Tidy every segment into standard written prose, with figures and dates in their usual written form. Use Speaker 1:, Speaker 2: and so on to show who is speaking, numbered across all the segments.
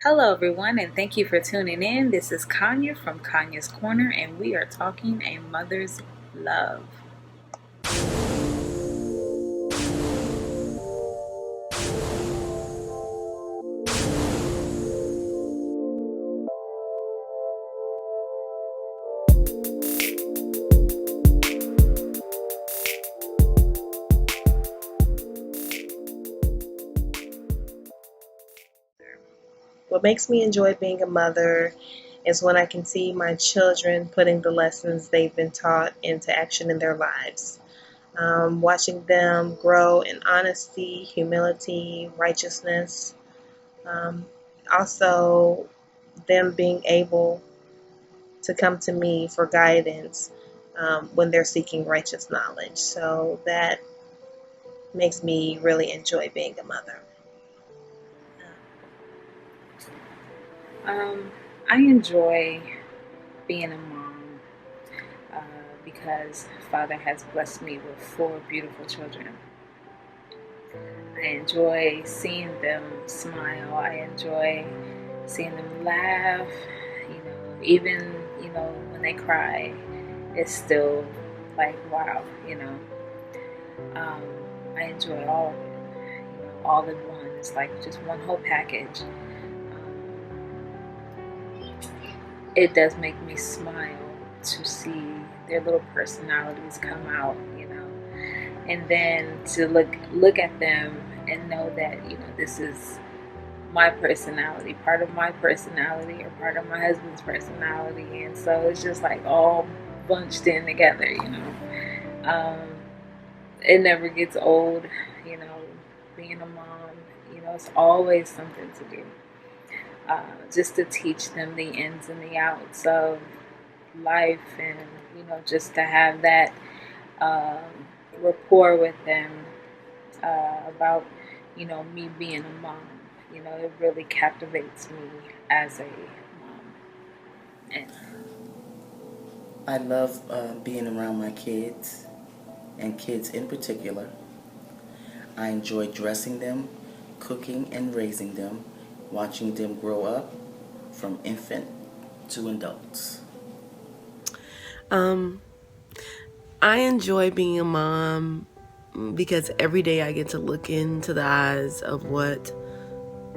Speaker 1: Hello, everyone, and thank you for tuning in. This is ChanYah from ChanYah's Corner, and we are talking a mother's love.
Speaker 2: What makes me enjoy being a mother is when I can see my children putting the lessons they've been taught into action in their lives. Watching them grow in honesty, humility, righteousness. Um, Also, them being able to come to me for guidance when they're seeking righteous knowledge. So that makes me really enjoy being a mother.
Speaker 1: I enjoy being a mom uh, because Father has blessed me with 4 beautiful children. I enjoy seeing them smile. I enjoy seeing them laugh. Even when they cry, it's still like wow. Um, I enjoy all of it. All in one. It's like just one whole package. It does make me smile to see their little personalities come out, and then to look at them and know that this is my personality, part of my personality, or part of my husband's personality, and so it's just like all bunched in together. It never gets old, being a mom. It's always something to do. Just to teach them the ins and the outs of life, and just to have that rapport with them about me being a mom. It really captivates me as a mom. And
Speaker 3: I love being around my kids, and kids in particular. I enjoy dressing them, cooking and raising them, watching them grow up from infant to adults.
Speaker 4: I enjoy being a mom because every day I get to look into the eyes of what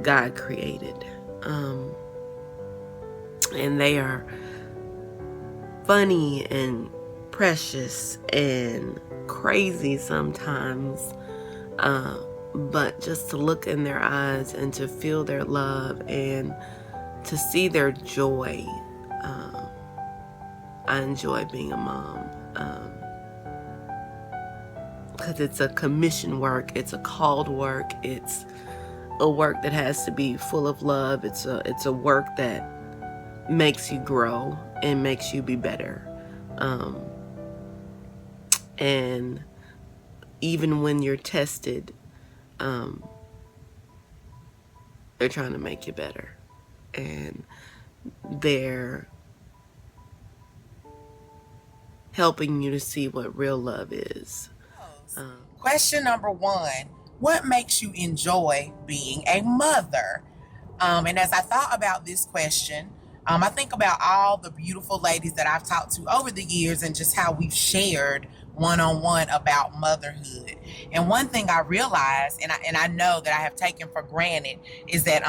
Speaker 4: God created. And they are funny and precious and crazy sometimes. But just to look in their eyes and to feel their love and to see their joy, I enjoy being a mom. Because it's a commission work, it's a called work, it's a work that has to be full of love. It's a work that makes you grow and makes you be better. And even when you're tested, they're trying to make you better, and they're helping you to see what real love is.
Speaker 5: Question number 1, what makes you enjoy being a mother? And as I thought about this question, I think about all the beautiful ladies that I've talked to over the years and just how we've shared one-on-one about motherhood. And one thing I realized, and I know that I have taken for granted, is that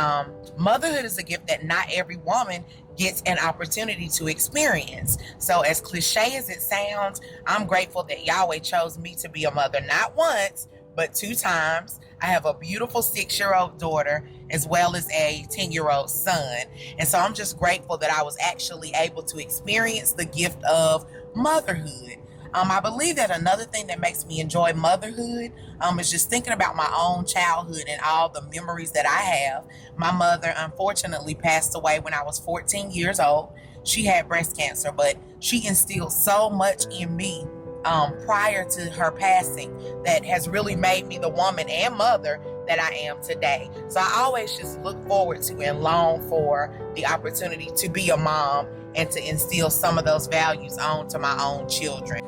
Speaker 5: motherhood is a gift that not every woman gets an opportunity to experience. So as cliche as it sounds, I'm grateful that Yahweh chose me to be a mother, not once, but 2 times. I have a beautiful 6-year-old daughter as well as a 10-year-old son. And so I'm just grateful that I was actually able to experience the gift of motherhood. I believe that another thing that makes me enjoy motherhood is just thinking about my own childhood and all the memories that I have. My mother unfortunately passed away when I was 14 years old. She had breast cancer, but she instilled so much in me prior to her passing that has really made me the woman and mother that I am today. So I always just look forward to and long for the opportunity to be a mom and to instill some of those values onto my own children.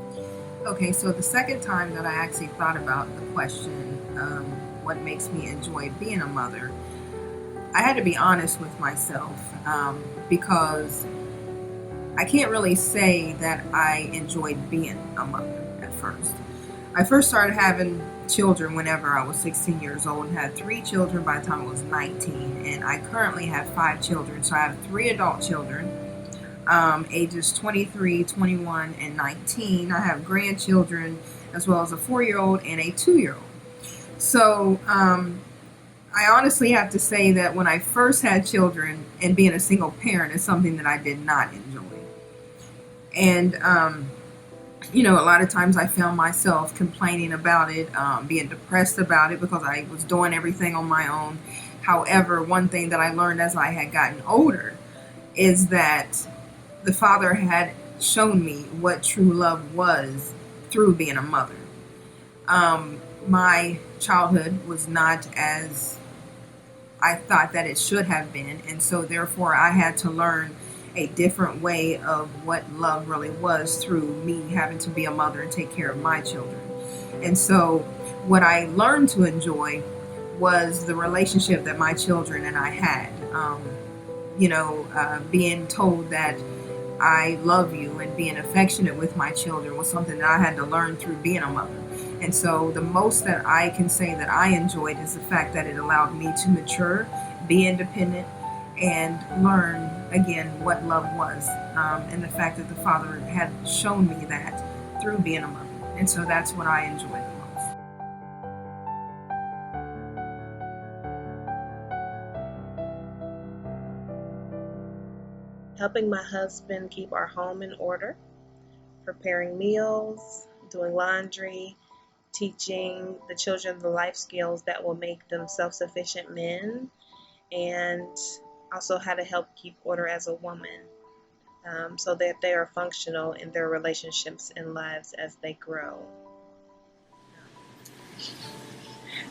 Speaker 6: Okay, so the second time that I actually thought about the question, what makes me enjoy being a mother, I had to be honest with myself because I can't really say that I enjoyed being a mother at first. I first started having children whenever I was 16 years old and had 3 children by the time I was 19. And I currently have 5 children. So I have 3 adult children, ages 23, 21, and 19. I have grandchildren as well as a 4-year-old and a 2-year-old. So I honestly have to say that when I first had children and being a single parent is something that I did not enjoy. And a lot of times I found myself complaining about it, being depressed about it because I was doing everything on my own. However, one thing that I learned as I had gotten older is that the Father had shown me what true love was through being a mother. My childhood was not as I thought that it should have been, and so therefore I had to learn a different way of what love really was through me having to be a mother and take care of my children. And so what I learned to enjoy was the relationship that my children and I had. Being told that I love you and being affectionate with my children was something that I had to learn through being a mother. And so the most that I can say that I enjoyed is the fact that it allowed me to mature, be independent, and learn again what love was, and the fact that the Father had shown me that through being a mother. And so that's what I enjoy the most.
Speaker 2: Helping my husband keep our home in order, preparing meals, doing laundry, teaching the children the life skills that will make them self-sufficient men, and also how to help keep order as a woman, so that they are functional in their relationships and lives as they grow.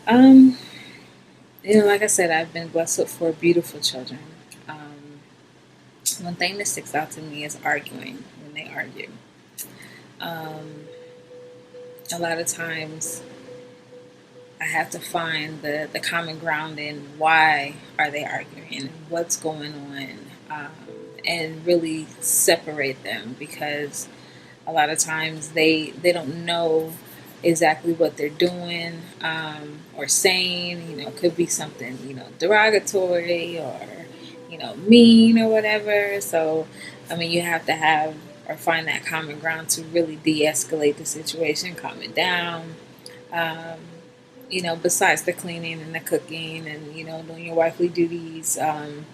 Speaker 1: Um, like I said, I've been blessed with 4 beautiful children. One thing that sticks out to me is arguing when they argue. Um, a lot of times I have to find the common ground in why are they arguing, what's going on, and really separate them, because a lot of times they don't know exactly what they're doing, or saying. It could be something derogatory or mean or whatever. So I mean, you have to have or find that common ground to really de-escalate the situation, calm it down. um, besides the cleaning and the cooking and doing your wifely duties, and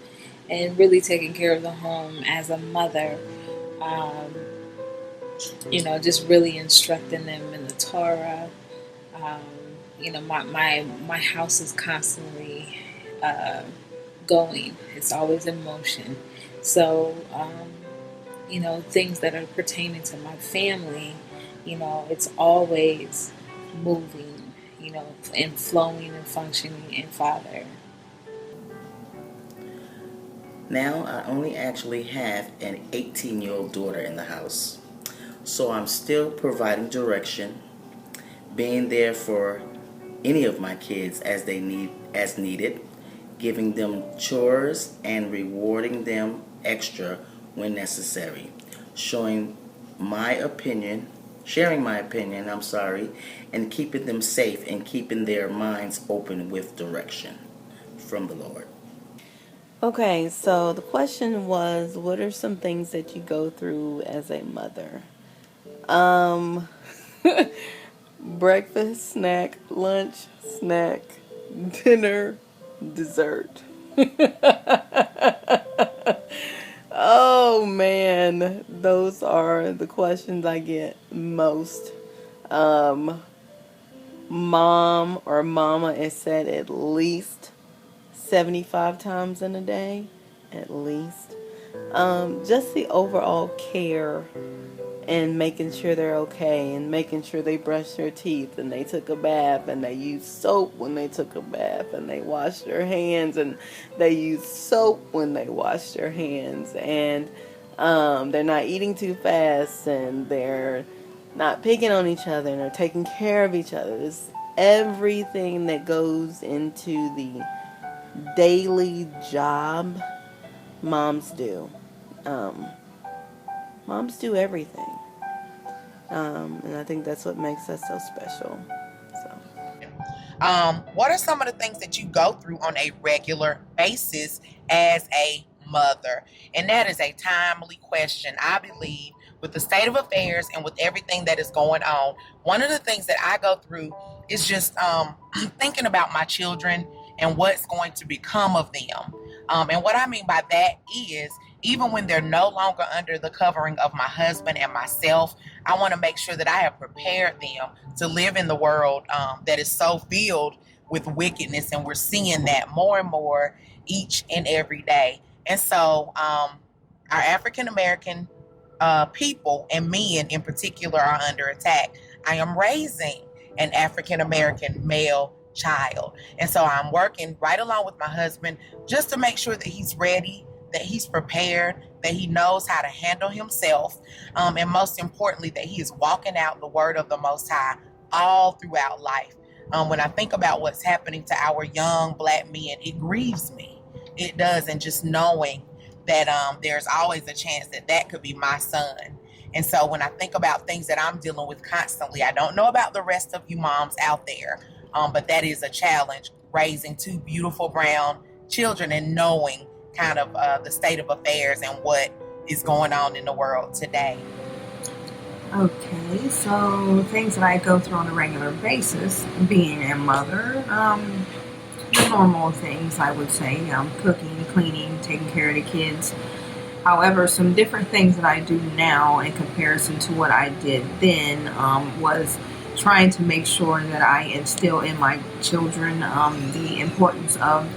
Speaker 1: really taking care of the home as a mother. um, just really instructing them in the Torah. Um, my house is constantly uh, going. It's always in motion. So, things that are pertaining to my family, it's always moving, and flowing and functioning in Father.
Speaker 3: Now I only actually have an 18-year-old daughter in the house. So I'm still providing direction, being there for any of my kids as needed, giving them chores and rewarding them extra when necessary, showing my opinion, sharing my opinion, and keeping them safe and keeping their minds open with direction from the Lord.
Speaker 4: Okay, so the question was, what are some things that you go through as a mother? Um, breakfast, snack, lunch, snack, dinner, dessert. Oh man, those are the questions I get most. Um, Mom or mama is said at least 75 times in a day, at least. Just the overall care and making sure they're okay and making sure they brush their teeth and they took a bath and they used soap when they took a bath and they washed their hands and they used soap when they washed their hands, and they're not eating too fast and they're not picking on each other and they're taking care of each other. It's everything that goes into the daily job moms do. Moms do everything. And I think that's what makes us so special. So.
Speaker 5: What are some of the things that you go through on a regular basis as a mother? And that is a timely question, I believe, with the state of affairs and with everything that is going on. One of the things that I go through is just thinking about my children and what's going to become of them. And what I mean by that is, even when they're no longer under the covering of my husband and myself, I want to make sure that I have prepared them to live in the world that is so filled with wickedness. And we're seeing that more and more each and every day. And so our African American people and men in particular are under attack. I am raising an African American male child. And so I'm working right along with my husband just to make sure that he's ready, that he's prepared, that he knows how to handle himself, and most importantly, that he is walking out the word of the Most High all throughout life. When I think about what's happening to our young Black men, it grieves me. It does. And just knowing that there's always a chance that that could be my son. And so when I think about things that I'm dealing with constantly, I don't know about the rest of you moms out there, but that is a challenge, raising two beautiful brown children and knowing kind of the state of affairs and what is going on in the world today.
Speaker 6: Okay, so things that I go through on a regular basis, being a mother, the normal things I would say, cooking, cleaning, taking care of the kids. However, some different things that I do now in comparison to what I did then was trying to make sure that I instill in my children the importance of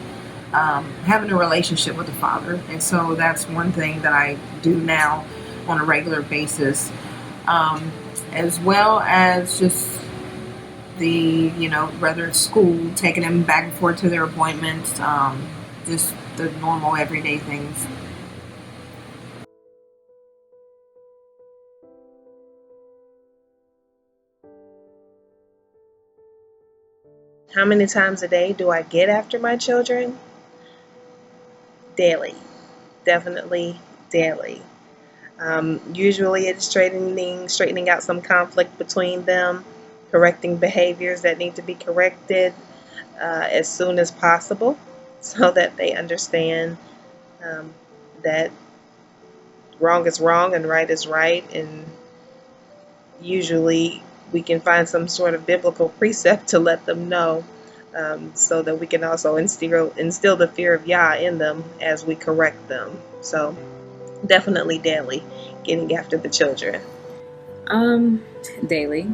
Speaker 6: having a relationship with the Father. And so that's one thing that I do now on a regular basis, as well as just the, whether it's school, taking them back and forth to their appointments, just the normal everyday things.
Speaker 2: How many times a day do I get after my children? Daily. Definitely daily. Usually it's straightening out some conflict between them, correcting behaviors that need to be corrected as soon as possible so that they understand that wrong is wrong and right is right. And usually we can find some sort of biblical precept to let them know, so that we can also instill the fear of Yah in them as we correct them. So definitely daily, getting after the children.
Speaker 1: Daily.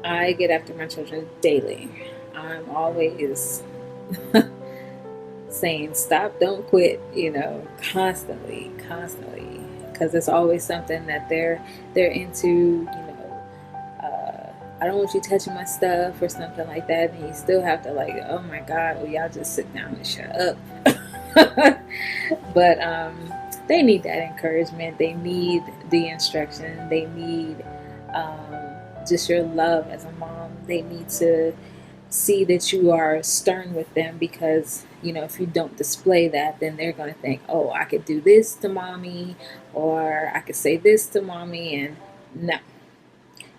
Speaker 1: I get after my children daily. I'm always saying stop, don't quit, constantly, because it's always something that they're into, I don't want you touching my stuff or something like that, and you still have to oh my God, will y'all just sit down and shut up? But they need that encouragement. They need the instruction. They need just your love as a mom. They need to see that you are stern with them, because if you don't display that, then they're going to think, oh, I could do this to mommy, or I could say this to mommy, and no,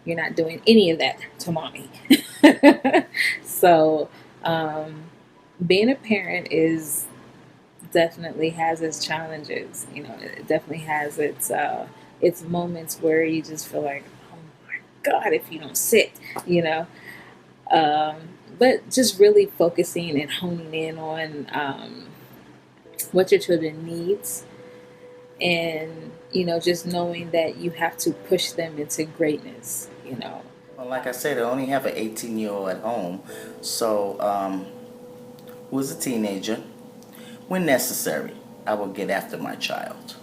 Speaker 1: you're not doing any of that to mommy. So being a parent definitely has its challenges. It definitely has its moments where you just feel like, oh my God, if you don't sit, but just really focusing and honing in on what your children needs, and just knowing that you have to push them into greatness.
Speaker 3: Well, like I said, I only have an 18-year-old at home, so who's a teenager. When necessary, I will get after my child.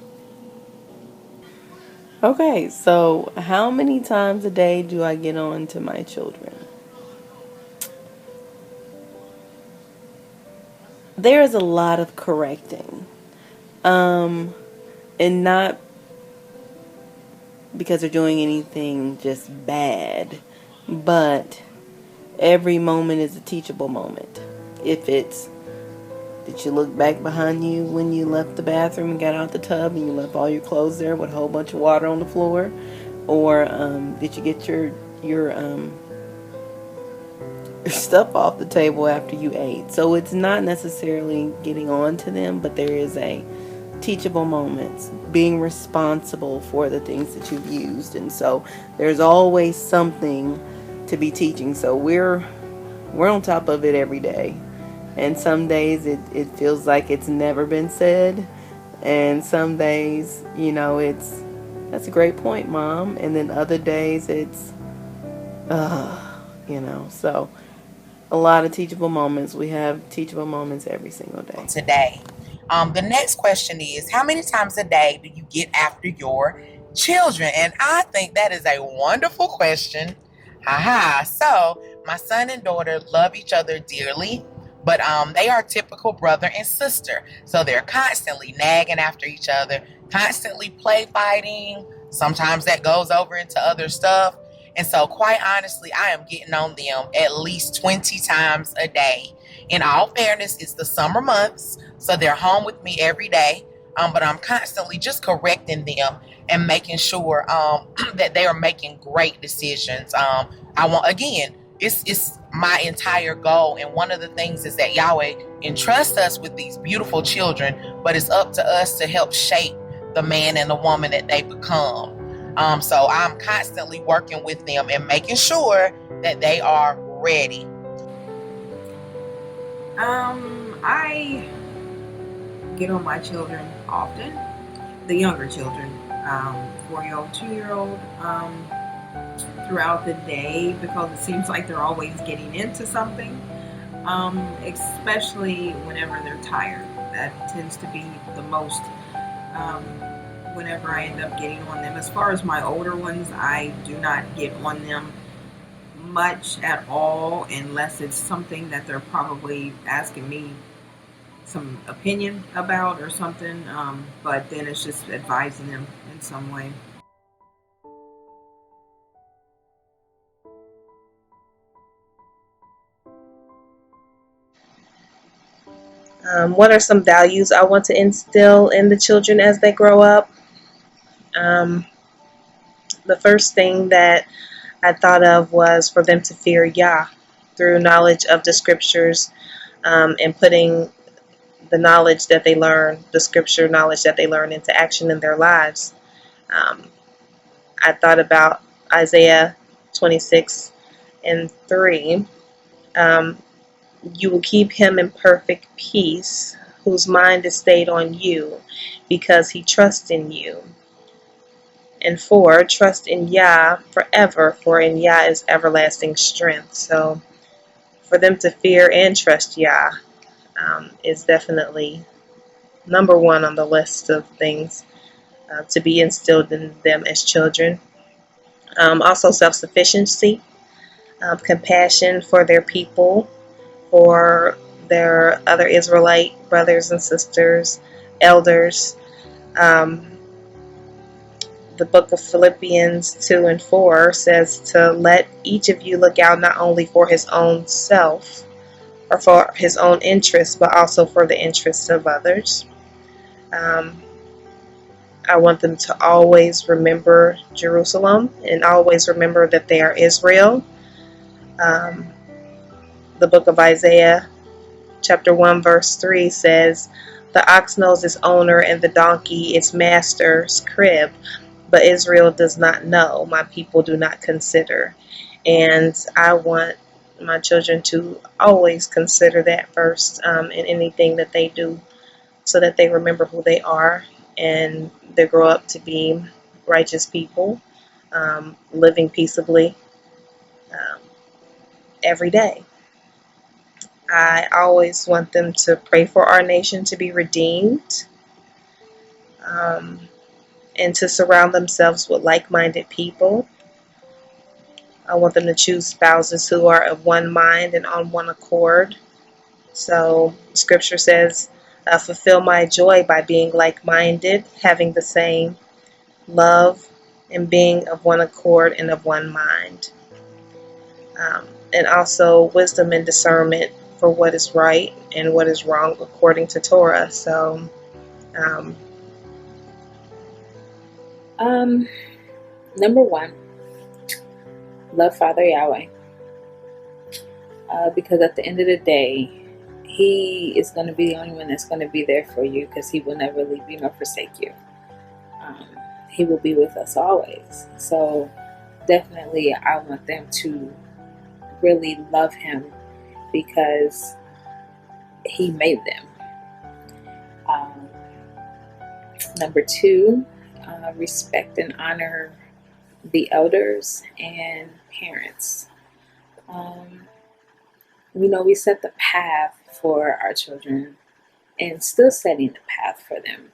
Speaker 4: Okay, so how many times a day do I get on to my children? There is a lot of correcting. And not because they're doing anything just bad, but every moment is a teachable moment. if it's, did you look back behind you when you left the bathroom and got out the tub and you left all your clothes there with a whole bunch of water on the floor? Or did you get your stuff off the table after you ate? So it's not necessarily getting on to them, but there is a teachable moments, being responsible for the things that you've used. And so there's always something to be teaching. So we're on top of it every day. And some days it feels like it's never been said. And some days, it's, that's a great point, Mom. And then other days it's, so a lot of teachable moments. We have teachable moments every single day.
Speaker 5: Today. The next question is, how many times a day do you get after your children? And I think that is a wonderful question. Haha. So my son and daughter love each other dearly, but they are typical brother and sister. So they're constantly nagging after each other, constantly play fighting. Sometimes that goes over into other stuff. And so quite honestly, I am getting on them at least 20 times a day. In all fairness, it's the summer months, so they're home with me every day. But I'm constantly just correcting them and making sure that they are making great decisions. I want, again, it's my entire goal. And one of the things is that Yahweh entrusts us with these beautiful children, but it's up to us to help shape the man and the woman that they become. So I'm constantly working with them and making sure that they are ready.
Speaker 6: I get on my children often, the younger children, 4-year-old, 2-year-old, throughout the day, because it seems like they're always getting into something, especially whenever they're tired. That tends to be the most, whenever I end up getting on them. As far as my older ones, I do not get on them much at all, unless it's something that they're probably asking me some opinion about or something, but then it's just advising them in some way.
Speaker 2: What are some values I want to instill in the children as they grow up? The first thing that I thought of was for them to fear Yah through knowledge of the scriptures, and putting the knowledge that they learn, the scripture knowledge that they learn, into action in their lives. I thought about Isaiah 26:3. You will keep him in perfect peace, whose mind is stayed on you, because he trusts in you. And 4, trust in Yah forever, for in Yah is everlasting strength. So for them to fear and trust Yah is definitely number one on the list of things to be instilled in them as children. Also self-sufficiency, compassion for their people, for their other Israelite brothers and sisters, elders. The book of Philippians 2:4 says to let each of you look out not only for his own self or for his own interests, but also for the interests of others. I want them to always remember Jerusalem and always remember that they are Israel. The book of Isaiah chapter 1 verse 3 says, the ox knows its owner and the donkey its master's crib, but Israel does not know, my people do not consider. And I want my children to always consider that first in anything that they do, so that they remember who they are and they grow up to be righteous people, living peaceably every day. I always want them to pray for our nation to be redeemed, and to surround themselves with like-minded people. I want them to choose spouses who are of one mind and on one accord. So scripture says, fulfill my joy by being like-minded, having the same love, and being of one accord and of one mind. And also wisdom and discernment for what is right and what is wrong according to Torah. So, um,
Speaker 1: Number one, love Father Yahweh. Because at the end of the day, He is going to be the only one that's going to be there for you, because He will never leave you nor forsake you. He will be with us always. So definitely I want them to really love Him because He made them. Number two, respect and honor the elders and parents. We set the path for our children and still setting the path for them,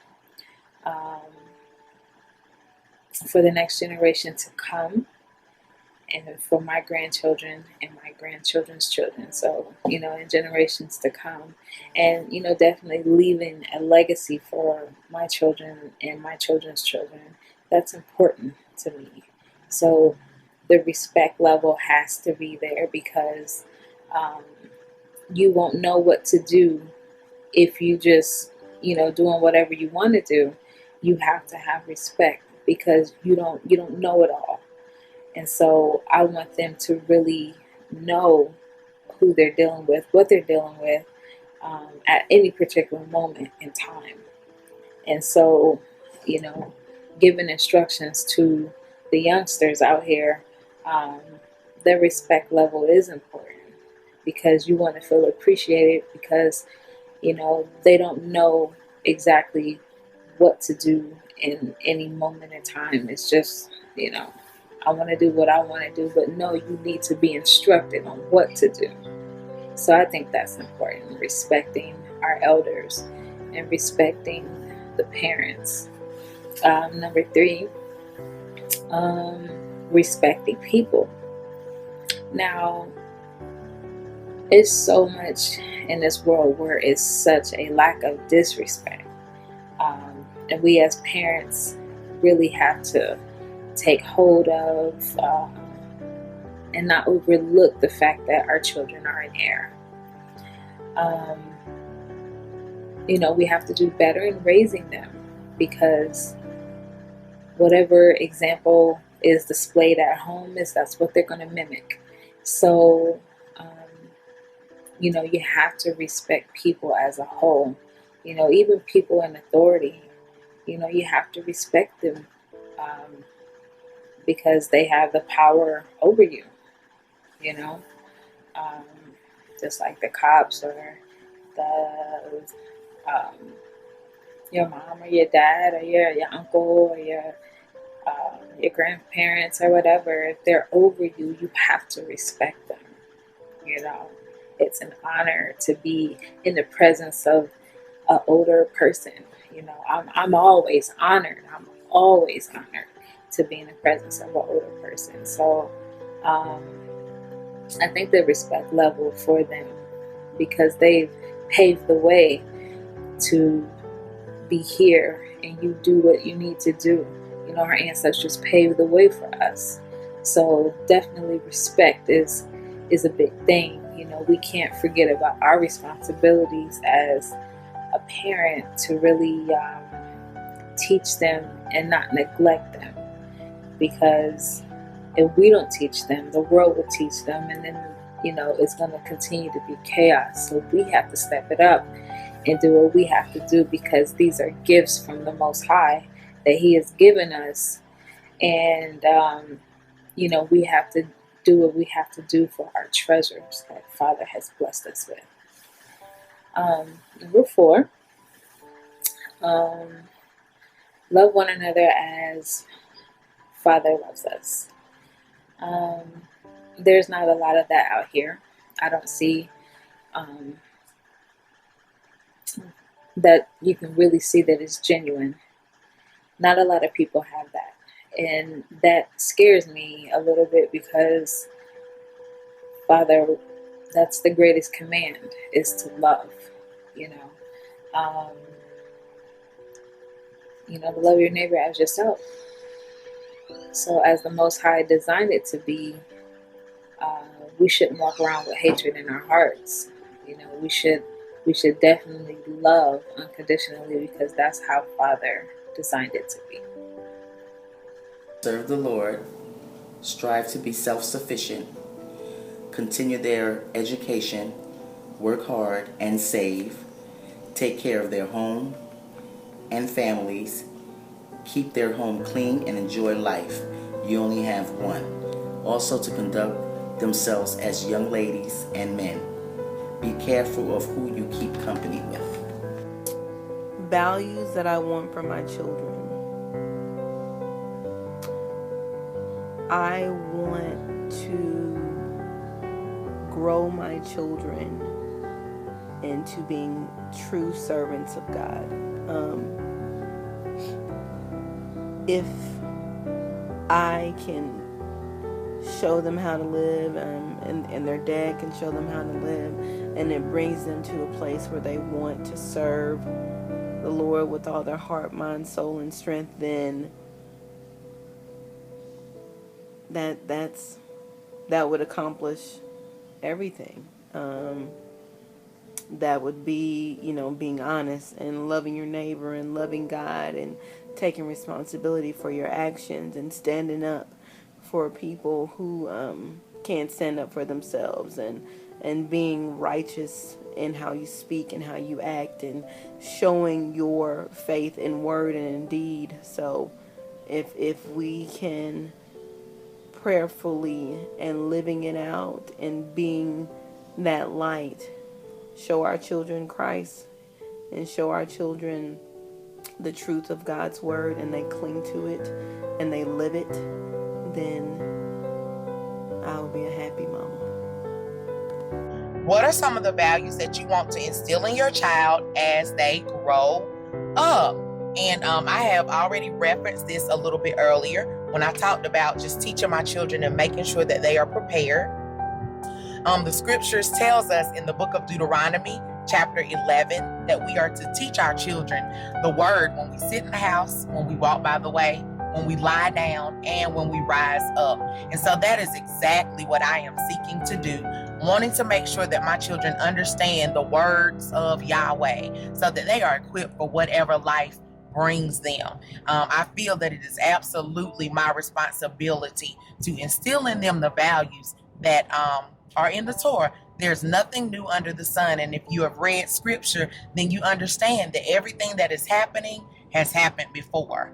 Speaker 1: for the next generation to come, and for my grandchildren and my grandchildren's children. So, in generations to come. And, definitely leaving a legacy for my children and my children's children. That's important to me. So the respect level has to be there, because you won't know what to do if you just, doing whatever you want to do. You have to have respect, because you don't know it all. And so I want them to really know who they're dealing with, what they're dealing with, at any particular moment in time. And so, giving instructions to the youngsters out here, their respect level is important, because you want to feel appreciated, because, they don't know exactly what to do in any moment in time. It's just, I want to do what I want to do, but no, you need to be instructed on what to do. So I think that's important, respecting our elders and respecting the parents. Number three, respecting people. Now, it's so much in this world where it's such a lack of disrespect. And we as parents really have to take hold of and not overlook the fact that our children are in error. We have to do better in raising them, because whatever example is displayed at home, that's what they're going to mimic. So, you have to respect people as a whole. Even people in authority, you have to respect them, because they have the power over you, just like the cops, or the your mom or your dad, or your uncle, or your grandparents, or whatever. If they're over you, you have to respect them. It's an honor to be in the presence of an older person. I'm always honored. I'm always honored to be in the presence of an older person. So I think the respect level for them, because they've paved the way to be here, and you do what you need to do. Our ancestors paved the way for us. So definitely respect is a big thing. We can't forget about our responsibilities as a parent to really teach them and not neglect them, because if we don't teach them, the world will teach them, and then it's going to continue to be chaos. So we have to step it up and do what we have to do, because these are gifts from the Most High that He has given us. And we have to do what we have to do for our treasures that Father has blessed us with. Number four, love one another as Father loves us. There's not a lot of that out here. I don't see that you can really see that it's genuine. Not a lot of people have that. And that scares me a little bit, because Father, that's the greatest command, is to love, to love your neighbor as yourself. So as the Most High designed it to be, we shouldn't walk around with hatred in our hearts. We should definitely love unconditionally because that's how Father designed it to be.
Speaker 3: Serve the Lord, strive to be self-sufficient, continue their education, work hard and save, take care of their home and families, keep their home clean and enjoy life. You only have one. Also to conduct themselves as young ladies and men. Be careful of who you keep company with.
Speaker 4: Values that I want for my children. I want to grow my children into being true servants of God. If I can show them how to live, and their dad can show them how to live, and it brings them to a place where they want to serve the Lord with all their heart, mind, soul, and strength, then that would accomplish everything. That would be, being honest and loving your neighbor and loving God and taking responsibility for your actions and standing up for people who can't stand up for themselves, and being righteous in how you speak and how you act, and showing your faith in word and in deed. So if we can prayerfully and living it out and being that light, show our children Christ and show our children the truth of God's word, and they cling to it and they live it, then I'll be a happy mama.
Speaker 5: What are some of the values that you want to instill in your child as they grow up? And I have already referenced this a little bit earlier when I talked about just teaching my children and making sure that they are prepared. The scriptures tells us in the book of Deuteronomy, chapter 11, that we are to teach our children the word when we sit in the house, when we walk by the way, when we lie down, and when we rise up. And so that is exactly what I am seeking to do, wanting to make sure that my children understand the words of Yahweh so that they are equipped for whatever life brings them. I feel that it is absolutely my responsibility to instill in them the values that are in the Torah. There's nothing new under the sun. And if you have read scripture, then you understand that everything that is happening has happened before.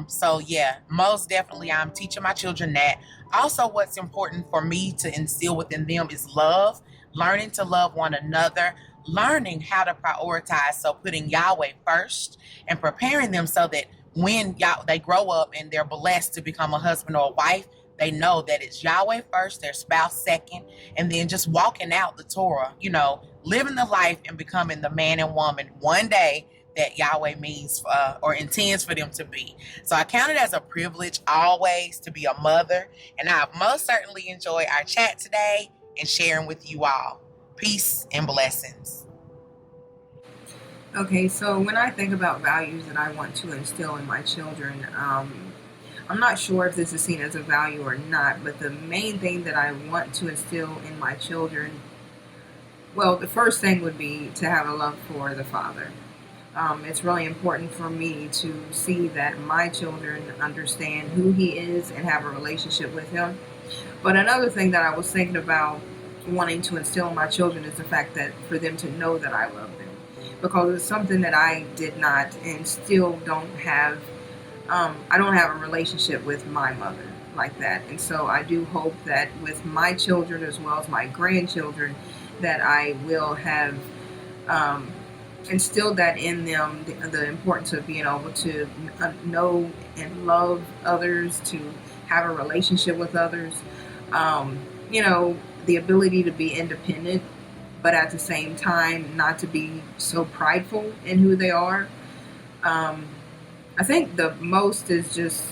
Speaker 5: So yeah, most definitely I'm teaching my children that. Also, what's important for me to instill within them is love, learning to love one another, learning how to prioritize. So putting Yahweh first and preparing them so that when they grow up and they're blessed to become a husband or a wife, they know that it's Yahweh first, their spouse second, and then just walking out the Torah, living the life and becoming the man and woman one day that Yahweh means or intends for them to be. So I count it as a privilege always to be a mother, and I've most certainly enjoyed our chat today and sharing with you all. Peace and blessings.
Speaker 6: Okay, so when I think about values that I want to instill in my children, I'm not sure if this is seen as a value or not, but the main thing that I want to instill in my children, well, the first thing would be to have a love for the Father. It's really important for me to see that my children understand who He is and have a relationship with Him. But another thing that I was thinking about wanting to instill in my children is the fact that for them to know that I love them, because it's something that I did not and still don't have. I don't have a relationship with my mother like that. And so I do hope that with my children as well as my grandchildren, that I will have instilled that in them, the importance of being able to know and love others, to have a relationship with others, the ability to be independent, but at the same time not to be so prideful in who they are. I think the most is just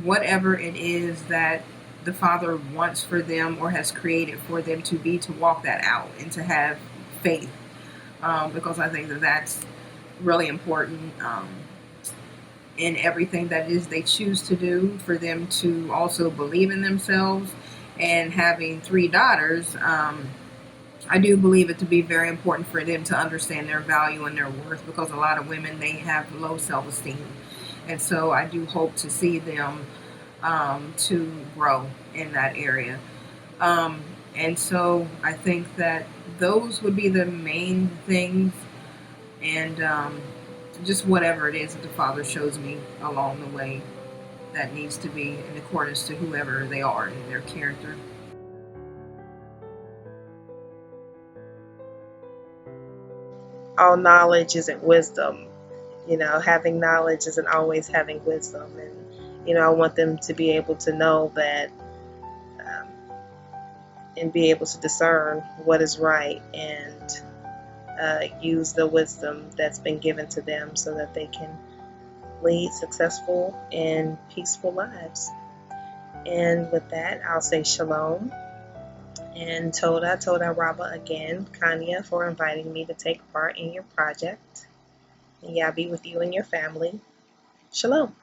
Speaker 6: whatever it is that the Father wants for them or has created for them to be, to walk that out and to have faith. Because I think that that's really important in everything that is they choose to do, for them to also believe in themselves. And having 3 daughters, I do believe it to be very important for them to understand their value and their worth, because a lot of women, they have low self-esteem. And so I do hope to see them to grow in that area. Um, and so I think that those would be the main things, and just whatever it is that the Father shows me along the way that needs to be in accordance to whoever they are in their character.
Speaker 2: All knowledge isn't wisdom. Having knowledge isn't always having wisdom. And, I want them to be able to know that, um, and be able to discern what is right, and use the wisdom that's been given to them so that they can lead successful and peaceful lives. And with that, I'll say shalom. And Toda Rabba again, ChanYah, for inviting me to take part in your project. And Yah be with you and your family. Shalom.